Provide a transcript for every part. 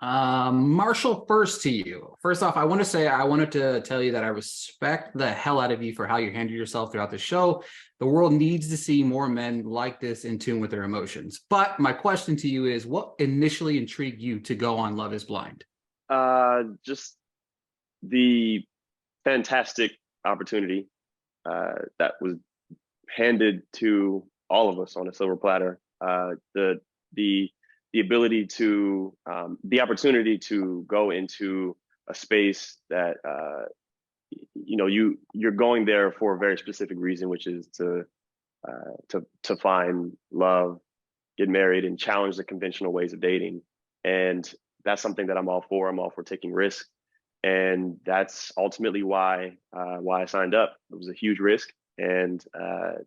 Marshall, first to you. First off, I wanted to tell you that I respect the hell out of you for how you handle yourself throughout the show. The world needs to see more men like this in tune with their emotions. But my question to you is, what initially intrigued you to go on Love is Blind? Just the fantastic opportunity that was handed to all of us on a silver platter. The ability to the opportunity to go into a space that you're going there for a very specific reason, which is to find love, get married, and challenge the conventional ways of dating. And that's something that I'm all for. I'm all for taking risks, and that's ultimately why I signed up. It was a huge risk and a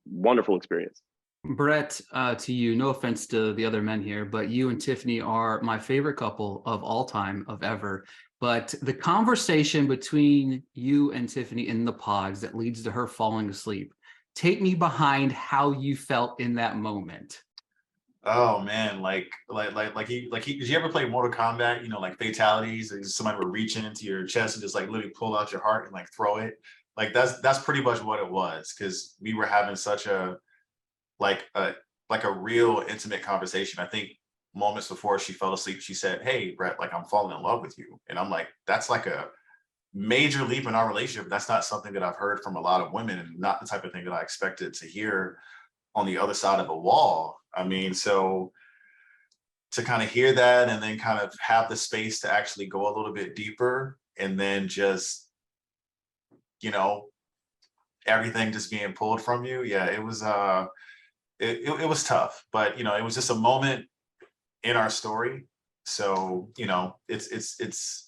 wonderful experience. Brett, to you, no offense to the other men here, but you and Tiffany are my favorite couple of all time, of ever. But the conversation between you and Tiffany in the pods that leads to her falling asleep, take me behind how you felt in that moment. Oh man, did you ever play Mortal Kombat? You know, like fatalities, and somebody would reach into your chest and just like literally pull out your heart and like throw it. Like that's pretty much what it was, because we were having such a like a real intimate conversation. I think moments before she fell asleep, she said, "Hey, Brett, like I'm falling in love with you." And I'm like, that's like a major leap in our relationship. That's not something that I've heard from a lot of women, and not the type of thing that I expected to hear on the other side of a wall. I mean, so to kind of hear that and then kind of have the space to actually go a little bit deeper, and then just, everything just being pulled from you. Yeah, it was it was tough, but it was just a moment in our story. So, it's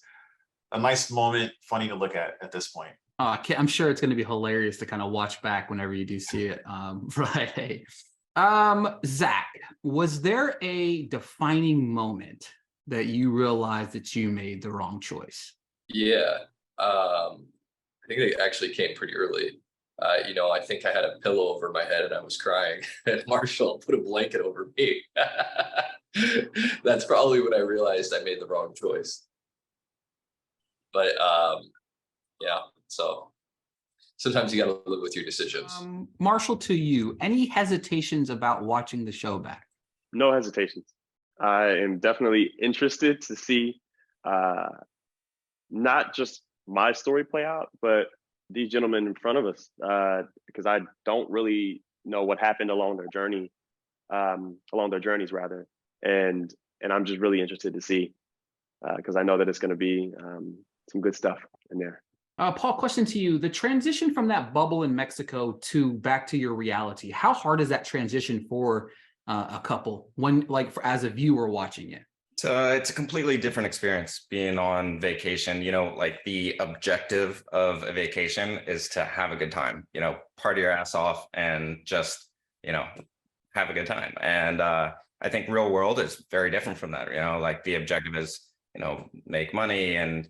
a nice moment, funny to look at this point. I'm sure it's going to be hilarious to kind of watch back whenever you do see it Friday. Zack, was there a defining moment that you realized that you made the wrong choice? Yeah, I think it actually came pretty early. I think I had a pillow over my head and I was crying, and Marshall put a blanket over me. That's probably when I realized I made the wrong choice. But yeah, so sometimes you got to live with your decisions. Marshall, to you, any hesitations about watching the show back? No hesitations. I am definitely interested to see not just my story play out, but these gentlemen in front of us, because I don't really know what happened along their journeys rather, and I'm just really interested to see, because I know that it's going to be some good stuff in there. Paul, question to you. The transition from that bubble in Mexico to back to your reality, how hard is that transition for a couple when, as a viewer watching it? It's a completely different experience being on vacation. Like the objective of a vacation is to have a good time, party your ass off and just, have a good time. And I think real world is very different from that. Like the objective is, make money and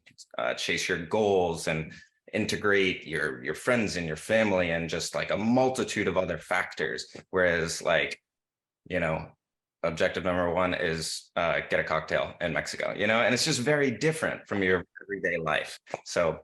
chase your goals and integrate your friends and your family and just like a multitude of other factors. Whereas objective number one is get a cocktail in Mexico, and it's just very different from your everyday life. So